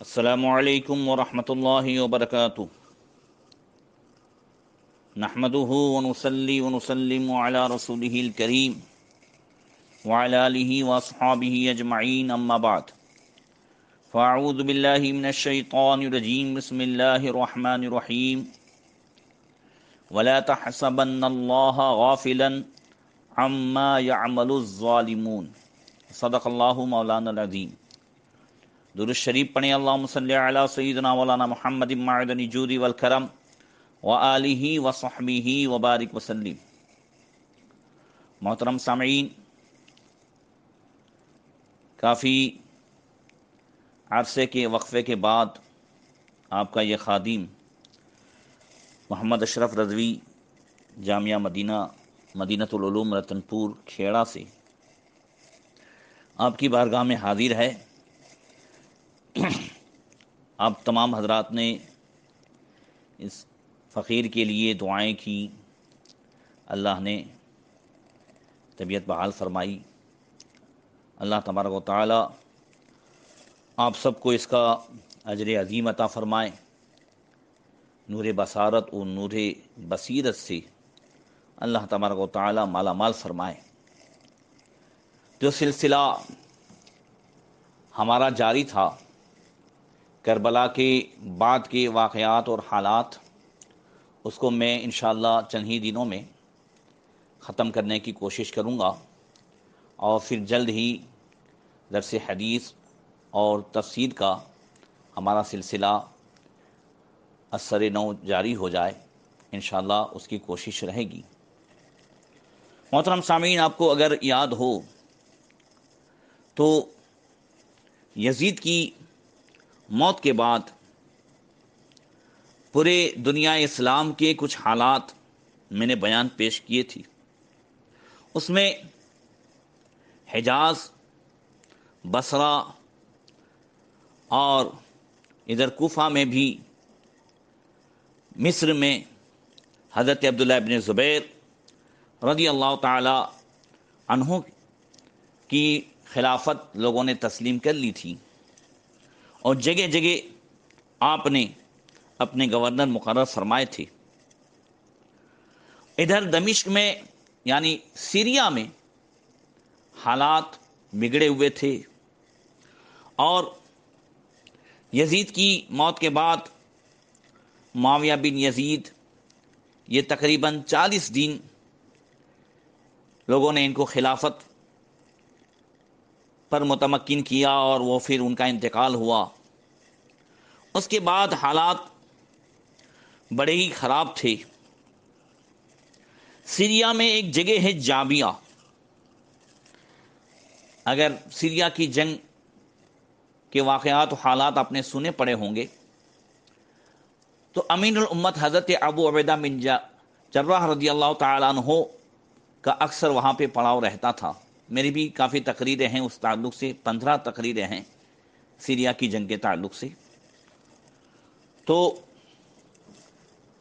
السلام علیکم ورحمۃ اللہ وبرکاتہ نحمده ونصلي ونسلم على رسوله الكريم وعلى آله واصحابه اجمعین اما بعد فاعوذ باللہ من الشیطان الرجیم بسم اللہ الرحمن الرحیم ولا تحسبن اللہ غافلا عما يعمل الظالمون صدق اللہ مولانا العظیم۔ درود شریف پڑھیں، اللہم صلی علی سیدنا مولانا محمد معدن الجود والکرم وآلہ وصحبہ وبارک وسلم۔ محترم سامعین، کافی عرصے کے وقفے کے بعد آپ کا یہ خادم محمد اشرف رضوی جامعہ مدینۃ العلوم رتن پور کھیڑا سے آپ کی بارگاہ میں حاضر ہے۔ آپ تمام حضرات نے اس فقیر کے لیے دعائیں کی، اللہ نے طبیعت بحال فرمائی۔ اللہ تبارک و تعالی آپ سب کو اس کا اجر عظیم عطا فرمائے، نور بصارت و نور بصیرت سے اللہ تبارک و تعالی مالا مال فرمائے۔ جو سلسلہ ہمارا جاری تھا کربلا کے بعد کے واقعات اور حالات، اس کو میں انشاءاللہ چند ہی دنوں میں ختم کرنے کی کوشش کروں گا، اور پھر جلد ہی درس حدیث اور تفسیر کا ہمارا سلسلہ اثر نو جاری ہو جائے، انشاءاللہ اس کی کوشش رہے گی۔ محترم سامعین، آپ کو اگر یاد ہو تو یزید کی موت کے بعد پورے دنیا اسلام کے کچھ حالات میں نے بیان پیش کیے تھے۔ اس میں حجاز، بصرہ اور ادھر کوفہ میں بھی، مصر میں حضرت عبداللہ ابن زبیر رضی اللہ تعالی عنہ کی خلافت لوگوں نے تسلیم کر لی تھی، اور جگہ جگہ آپ نے اپنے گورنر مقرر فرمائے تھے۔ ادھر دمشق میں یعنی سیریا میں حالات بگڑے ہوئے تھے، اور یزید کی موت کے بعد معاویہ بن یزید، یہ تقریباً 40 دن لوگوں نے ان کو خلافت پر متمکن کیا، اور وہ پھر ان کا انتقال ہوا۔ اس کے بعد حالات بڑے ہی خراب تھے۔ سیریا میں ایک جگہ ہے جابیہ۔ اگر سیریا کی جنگ کے واقعات و حالات آپ نے سنے پڑے ہوں گے تو امین الامت حضرت ابو عبیدہ بن جراح رضی اللہ تعالیٰ عنہ کا اکثر وہاں پہ پڑاؤ رہتا تھا۔ میری بھی کافی تقریریں ہیں اس تعلق سے، 15 تقریریں ہیں سیریا کی جنگ کے تعلق سے۔ تو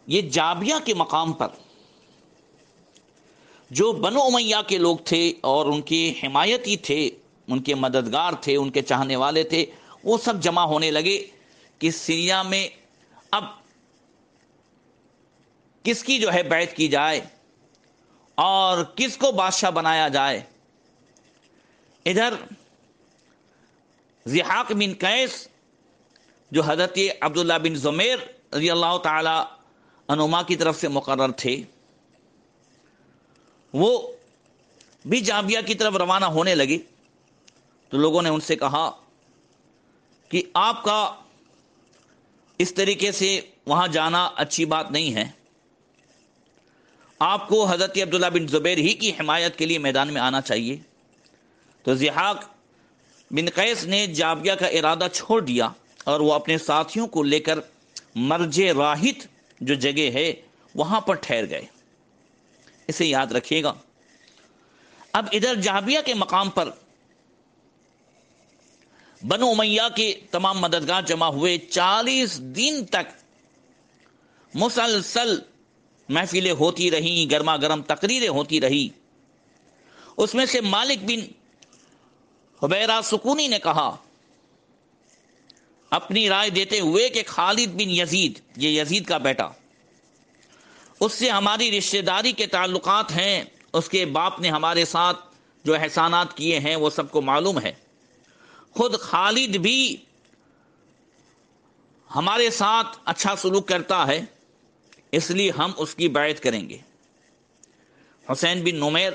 یہ جابیہ کے مقام پر جو بنو امیہ کے لوگ تھے اور ان کے حمایتی تھے، ان کے مددگار تھے، ان کے چاہنے والے تھے، وہ سب جمع ہونے لگے کہ سیریا میں اب کس کی جو ہے بیعت کی جائے اور کس کو بادشاہ بنایا جائے۔ ادھر ضحاک بن قیس جو حضرت عبداللہ بن زمیر رضی اللہ تعالی عنہما کی طرف سے مقرر تھے، وہ بھی جابیہ کی طرف روانہ ہونے لگے۔ تو لوگوں نے ان سے کہا کہ آپ کا اس طریقے سے وہاں جانا اچھی بات نہیں ہے، آپ کو حضرت عبداللہ بن زبیر ہی کی حمایت کے لیے میدان میں آنا چاہیے۔ تو ضحاک بن قیس نے جابیہ کا ارادہ چھوڑ دیا، اور وہ اپنے ساتھیوں کو لے کر مرج راہت جو جگہ ہے وہاں پر ٹھہر گئے۔ اسے یاد رکھیے گا۔ اب ادھر جابیہ کے مقام پر بنو امیہ کے تمام مددگار جمع ہوئے۔ 40 دن تک مسلسل محفلیں ہوتی رہیں، گرما گرم تقریریں ہوتی رہی۔ اس میں سے مالک بن حبیرہ سکونی نے کہا اپنی رائے دیتے ہوئے کہ خالد بن یزید، یہ یزید کا بیٹا، اس سے ہماری رشتہ داری کے تعلقات ہیں، اس کے باپ نے ہمارے ساتھ جو احسانات کیے ہیں وہ سب کو معلوم ہے، خود خالد بھی ہمارے ساتھ اچھا سلوک کرتا ہے، اس لیے ہم اس کی بیعت کریں گے۔ حسین بن نمیر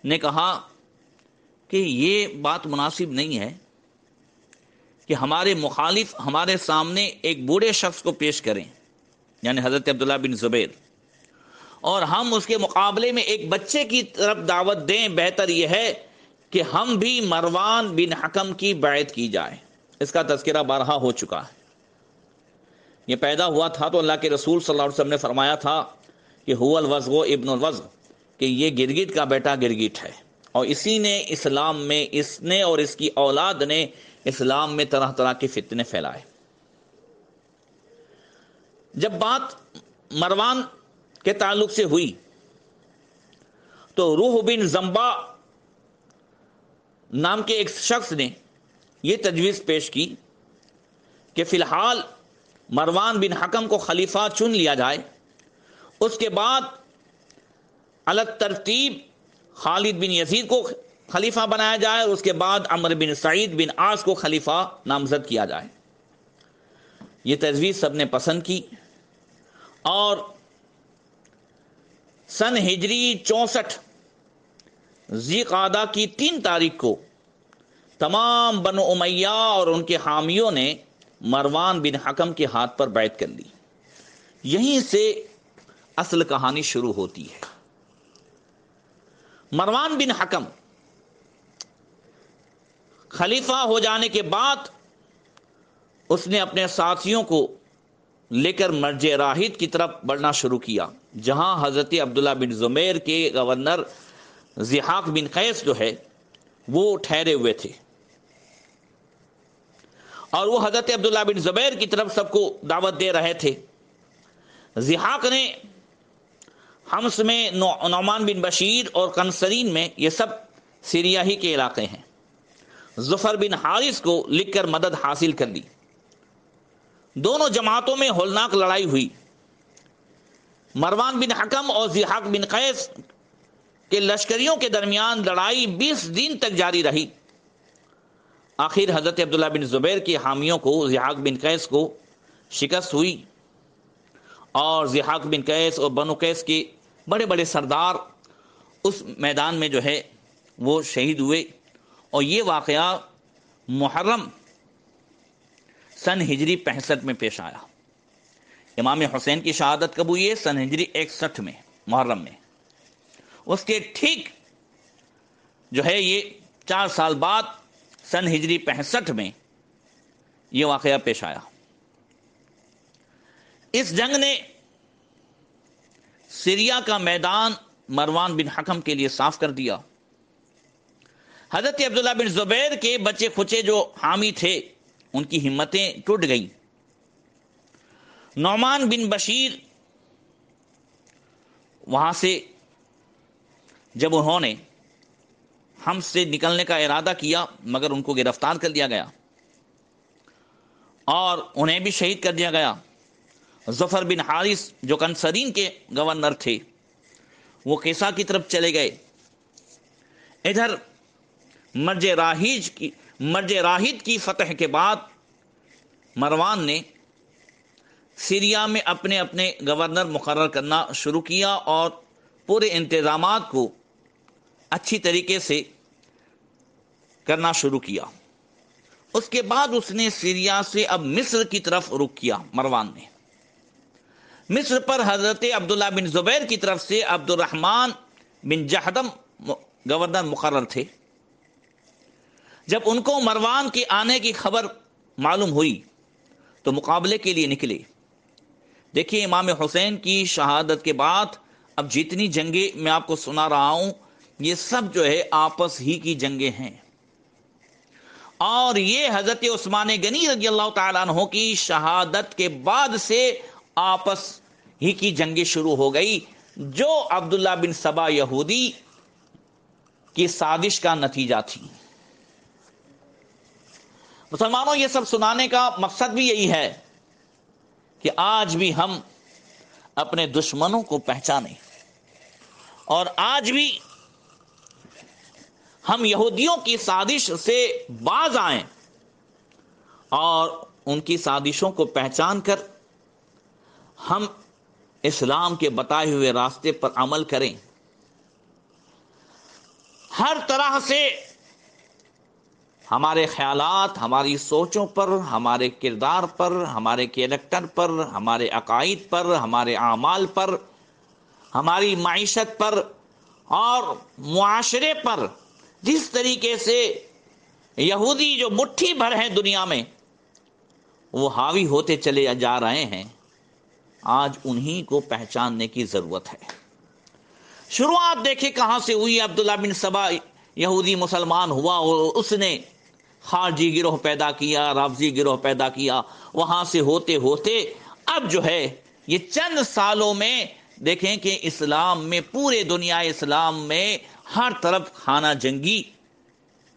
نے کہا کہ یہ بات مناسب نہیں ہے کہ ہمارے مخالف ہمارے سامنے ایک بوڑھے شخص کو پیش کریں، یعنی حضرت عبداللہ بن زبیر، اور ہم اس کے مقابلے میں ایک بچے کی طرف دعوت دیں۔ بہتر یہ ہے کہ ہم بھی مروان بن حکم کی بیعت کی جائے۔ اس کا تذکرہ بارہا ہو چکا ہے۔ یہ پیدا ہوا تھا تو اللہ کے رسول صلی اللہ علیہ وسلم نے فرمایا تھا کہ هو الوزغ ابن الوزغ، کہ یہ گرگٹ کا بیٹا گرگٹ ہے، اور اسی نے اسلام میں، اس نے اور اس کی اولاد نے اسلام میں طرح طرح کے فتنے پھیلائے۔ جب بات مروان کے تعلق سے ہوئی تو روح بن زمبا نام کے ایک شخص نے یہ تجویز پیش کی کہ فی الحال مروان بن حکم کو خلیفہ چن لیا جائے، اس کے بعد علی ترتیب خالد بن یزید کو خلیفہ بنایا جائے، اور اس کے بعد عمرو بن سعید بن عاص کو خلیفہ نامزد کیا جائے۔ یہ تجویز سب نے پسند کی، اور سن ہجری 64 ذی قعدہ کی 3 تاریخ کو تمام بنو امیہ اور ان کے حامیوں نے مروان بن حکم کے ہاتھ پر بیعت کر لی۔ یہیں سے اصل کہانی شروع ہوتی ہے۔ مروان بن حکم خلیفہ ہو جانے کے بعد اس نے اپنے ساتھیوں کو لے کر مرج راہید کی طرف بڑھنا شروع کیا، جہاں حضرت عبداللہ بن زبیر کے گورنر ضحاک بن قیس جو ہے وہ ٹھہرے ہوئے تھے، اور وہ حضرت عبداللہ بن زبیر کی طرف سب کو دعوت دے رہے تھے۔ ضحاک نے حمص میں، نعمان بن بشیر اور کنسرین میں، یہ سب سیریا ہی کے علاقے ہیں، ظفر بن حارث کو لکھ کر مدد حاصل کر لی۔ دونوں جماعتوں میں ہولناک لڑائی ہوئی۔ مروان بن حکم اور ضحاک بن قیس کے لشکریوں کے درمیان لڑائی 20 دن تک جاری رہی۔ آخر حضرت عبداللہ بن زبیر کے حامیوں کو، ضحاک بن قیس کو شکست ہوئی، اور ضحاک بن قیس اور بنو قیس کے بڑے بڑے سردار اس میدان میں جو ہے وہ شہید ہوئے، اور یہ واقعہ محرم سن ہجری 65 میں پیش آیا۔ امام حسین کی شہادت کب ہوئی ہے؟ سن ہجری 61 میں، محرم میں۔ اس کے ٹھیک جو ہے یہ 4 سال بعد سن ہجری 65 میں یہ واقعہ پیش آیا۔ اس جنگ نے سیریا کا میدان مروان بن حکم کے لیے صاف کر دیا۔ حضرت عبداللہ بن زبیر کے بچے کھچے جو حامی تھے ان کی ہمتیں ٹوٹ گئیں۔ نعمان بن بشیر وہاں سے جب انہوں نے ہم سے نکلنے کا ارادہ کیا، مگر ان کو گرفتار کر لیا گیا اور انہیں بھی شہید کر دیا گیا۔ ظفر بن حارث جو کنسرین کے گورنر تھے وہ قیصہ کی طرف چلے گئے۔ ادھر مرج راہید کی فتح کے بعد مروان نے سیریا میں اپنے اپنے گورنر مقرر کرنا شروع کیا، اور پورے انتظامات کو اچھی طریقے سے کرنا شروع کیا۔ اس کے بعد اس نے سیریا سے اب مصر کی طرف رخ کیا۔ مروان نے مصر پر حضرت عبداللہ بن زبیر کی طرف سے عبد الرحمن بن جہدم گورنر مقرر تھے۔ جب ان کو مروان کے آنے کی خبر معلوم ہوئی تو مقابلے کے لیے نکلے۔ دیکھیے امام حسین کی شہادت کے بعد اب جتنی جنگیں میں آپ کو سنا رہا ہوں یہ سب جو ہے آپس ہی کی جنگیں ہیں، اور یہ حضرت عثمان غنی رضی اللہ تعالیٰ عنہ کی شہادت کے بعد سے آپس ہی کی جنگیں شروع ہو گئی، جو عبداللہ بن سبا یہودی کی سازش کا نتیجہ تھی۔ مسلمانوں، یہ سب سنانے کا مقصد بھی یہی ہے کہ آج بھی ہم اپنے دشمنوں کو پہچانیں، اور آج بھی ہم یہودیوں کی سازش سے باز آئیں اور ان کی سازشوں کو پہچان کر ہم اسلام کے بتائے ہوئے راستے پر عمل کریں۔ ہر طرح سے ہمارے خیالات، ہماری سوچوں پر، ہمارے کردار پر، ہمارے کیریکٹر پر، ہمارے عقائد پر، ہمارے اعمال پر، ہماری معیشت پر اور معاشرے پر جس طریقے سے یہودی جو مٹھی بھر ہیں دنیا میں وہ حاوی ہوتے چلے جا رہے ہیں، آج انہی کو پہچاننے کی ضرورت ہے۔ شروعات دیکھیں کہاں سے ہوئی۔ عبداللہ بن سبا یہودی مسلمان ہوا اور اس نے خارجی گروہ پیدا کیا، رافضی گروہ پیدا کیا، وہاں سے ہوتے ہوتے اب جو ہے یہ چند سالوں میں دیکھیں کہ اسلام میں، پورے دنیا اسلام میں ہر طرف خانہ جنگی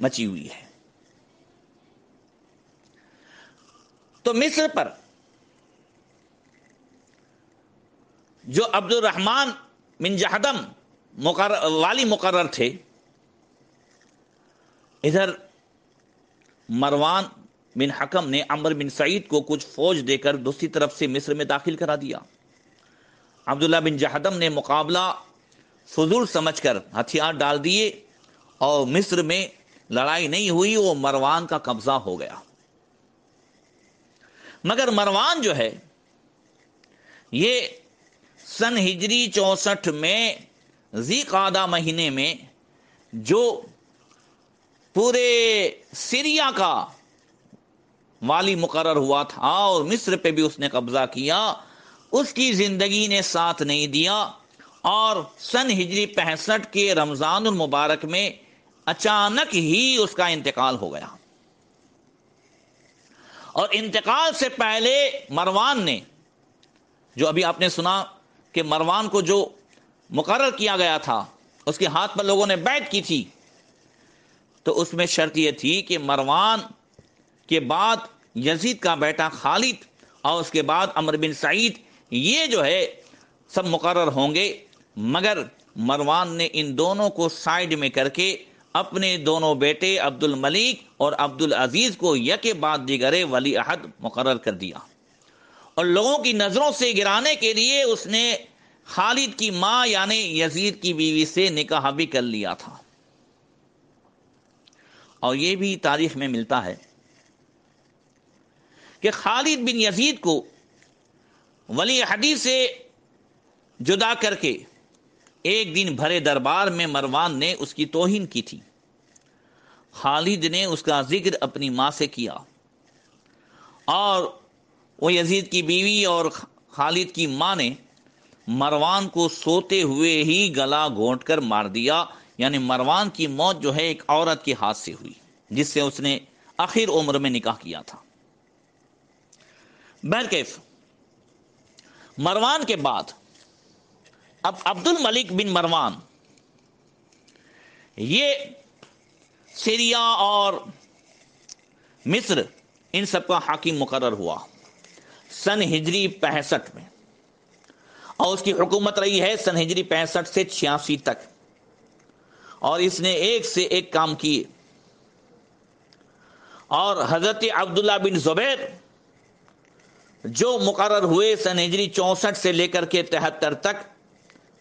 مچی ہوئی ہے۔ تو مصر پر جو عبد الرحمن بن جہدم والی مقرر تھے، ادھر مروان بن حکم نے عمر بن سعید کو کچھ فوج دے کر دوسری طرف سے مصر میں داخل کرا دیا۔ عبداللہ بن جہدم نے مقابلہ فضول سمجھ کر ہتھیار ڈال دیے اور مصر میں لڑائی نہیں ہوئی، وہ مروان کا قبضہ ہو گیا۔ مگر مروان جو ہے یہ سن ہجری 64 میں ذی قعدہ مہینے میں جو پورے سیریا کا والی مقرر ہوا تھا اور مصر پہ بھی اس نے قبضہ کیا، اس کی زندگی نے ساتھ نہیں دیا اور سن ہجری 65 کے رمضان المبارک میں اچانک ہی اس کا انتقال ہو گیا۔ اور انتقال سے پہلے مروان نے، جو ابھی آپ نے سنا کہ مروان کو جو مقرر کیا گیا تھا، اس کے ہاتھ پر لوگوں نے بیعت کی تھی، تو اس میں شرط یہ تھی کہ مروان کے بعد یزید کا بیٹا خالد اور اس کے بعد عمر بن سعید، یہ جو ہے سب مقرر ہوں گے۔ مگر مروان نے ان دونوں کو سائیڈ میں کر کے اپنے دونوں بیٹے عبد الملک اور عبد العزیز کو یکے بعد دیگر ولی عہد مقرر کر دیا، اور لوگوں کی نظروں سے گرانے کے لیے اس نے خالد کی ماں یعنی یزید کی بیوی سے نکاح بھی کر لیا تھا۔ اور یہ بھی تاریخ میں ملتا ہے کہ خالد بن یزید کو ولی عہدی سے جدا کر کے ایک دن بھرے دربار میں مروان نے اس کی توہین کی تھی۔ خالد نے اس کا ذکر اپنی ماں سے کیا اور وہ یزید کی بیوی اور خالد کی ماں نے مروان کو سوتے ہوئے ہی گلا گھونٹ کر مار دیا۔ یعنی مروان کی موت جو ہے ایک عورت کے ہاتھ سے ہوئی جس سے اس نے آخر عمر میں نکاح کیا تھا۔ بہرکیف مروان کے بعد اب عبد الملک بن مروان یہ سیریا اور مصر ان سب کا حاکم مقرر ہوا سن ہجری 65 میں، اور اس کی حکومت رہی ہے سن ہجری 65 سے 86 تک، اور اس نے ایک سے ایک کام کیے۔ اور حضرت عبداللہ بن زبیر جو مقرر ہوئے سن ہجری 64 سے لے کر کے 73 تک،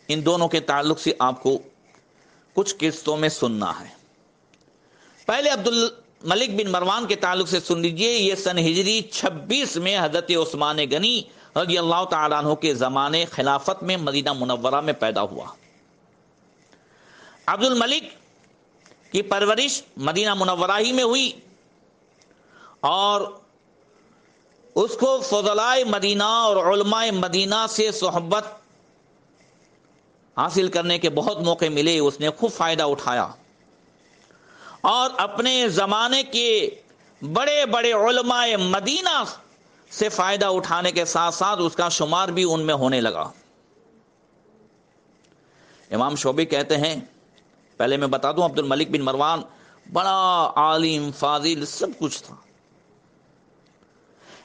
ان دونوں کے تعلق سے آپ کو کچھ قسطوں میں سننا ہے۔ پہلے عبد الملک بن مروان کے تعلق سے سن لیجئے۔ یہ سن ہجری 26 میں حضرت عثمان غنی رضی اللہ تعالیٰ عنہ کے زمانے خلافت میں مدینہ منورہ میں پیدا ہوا۔ عبد الملک کی پرورش مدینہ منورہ ہی میں ہوئی، اور اس کو فضلاء مدینہ اور علماء مدینہ سے صحبت حاصل کرنے کے بہت موقع ملے، اس نے خوب فائدہ اٹھایا، اور اپنے زمانے کے بڑے بڑے علماء مدینہ سے فائدہ اٹھانے کے ساتھ ساتھ اس کا شمار بھی ان میں ہونے لگا۔ امام شعبی کہتے ہیں، پہلے میں بتا دوں عبد الملک بن مروان بڑا عالم، فاضل، سب کچھ تھا،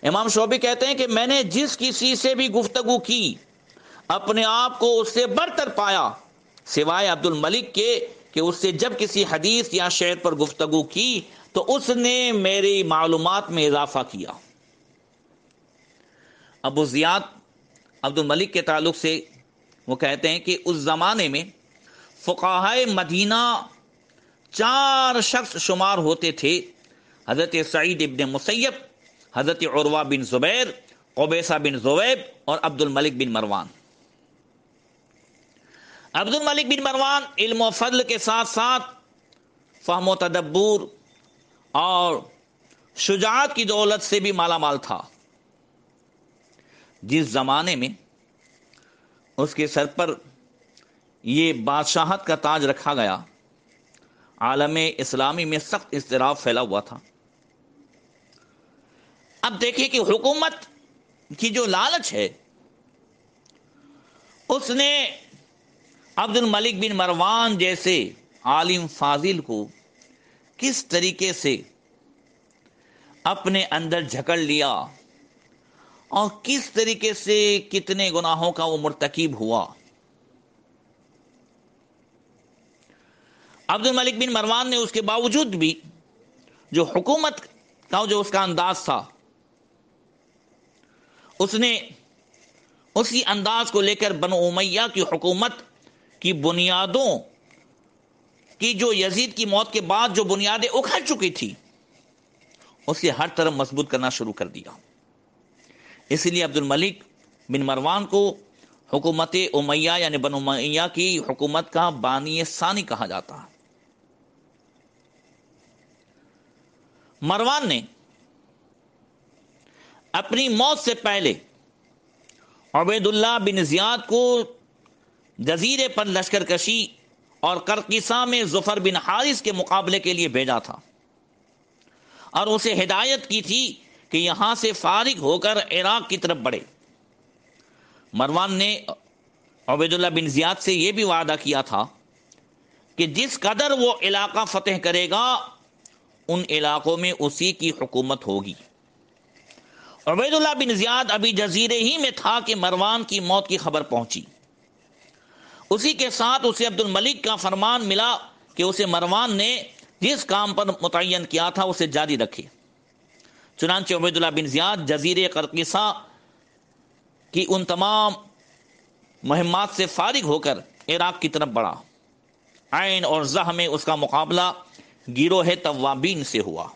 امام شعبی کہتے ہیں کہ میں نے جس کسی سے بھی گفتگو کی اپنے آپ کو اس سے برتر پایا سوائے عبد الملک کے کہ اس سے جب کسی حدیث یا شعر پر گفتگو کی تو اس نے میری معلومات میں اضافہ کیا۔ ابو زیاد عبد الملک کے تعلق سے وہ کہتے ہیں کہ اس زمانے میں فقہائے مدینہ 4 شخص شمار ہوتے تھے: حضرت سعید ابن مسیب، حضرت عروہ بن زبیر، قبیصہ بن ذؤیب اور عبد الملک بن مروان۔ عبد الملک بن مروان علم و فضل کے ساتھ ساتھ فہم و تدبر اور شجاعت کی دولت سے بھی مالا مال تھا۔ جس زمانے میں اس کے سر پر یہ بادشاہت کا تاج رکھا گیا، عالم اسلامی میں سخت اضطراب پھیلا ہوا تھا۔ اب دیکھیں کہ حکومت کی جو لالچ ہے، اس نے عبد الملک بن مروان جیسے عالم فاضل کو کس طریقے سے اپنے اندر جھکڑ لیا اور کس طریقے سے کتنے گناہوں کا وہ مرتکب ہوا۔ عبد الملک بن مروان نے اس کے باوجود بھی جو حکومت کا جو اس کا انداز تھا، اس نے اسی انداز کو لے کر بنو امیہ کی حکومت کی بنیادوں کی جو یزید کی موت کے بعد جو بنیادیں اکھڑ چکی تھی، اسے ہر طرف مضبوط کرنا شروع کر دیا۔ اس لیے عبد الملک بن مروان کو حکومت امیہ یعنی بنو امیہ کی حکومت کا بانی ثانی کہا جاتا ہے۔ مروان نے اپنی موت سے پہلے عبید اللہ بن زیاد کو جزیرے پر لشکر کشی اور قرقیسہ میں ظفر بن حارث کے مقابلے کے لیے بھیجا تھا اور اسے ہدایت کی تھی کہ یہاں سے فارغ ہو کر عراق کی طرف بڑھے۔ مروان نے عبید اللہ بن زیاد سے یہ بھی وعدہ کیا تھا کہ جس قدر وہ علاقہ فتح کرے گا ان علاقوں میں اسی کی حکومت ہوگی۔ عبید اللہ بن زیاد ابھی جزیرے ہی میں تھا کہ مروان کی موت کی خبر پہنچی۔ اسی کے ساتھ اسے عبد الملک کا فرمان ملا کہ اسے مروان نے جس کام پر متعین کیا تھا اسے جاری رکھے۔ چنانچہ عبید اللہ بن زیاد جزیرے قرقیسہ کی ان تمام مہمات سے فارغ ہو کر عراق کی طرف بڑھا۔ عین اور زہ میں اس کا مقابلہ گروہ توابین سے ہوا۔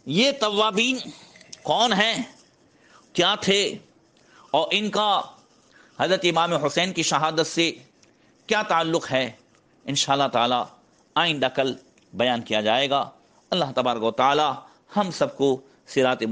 یہ توابین کون ہیں، کیا تھے، اور ان کا حضرت امام حسین کی شہادت سے کیا تعلق ہے، انشاءاللہ تعالی آئندہ کل بیان کیا جائے گا۔ اللہ تبارک و تعالی ہم سب کو صراط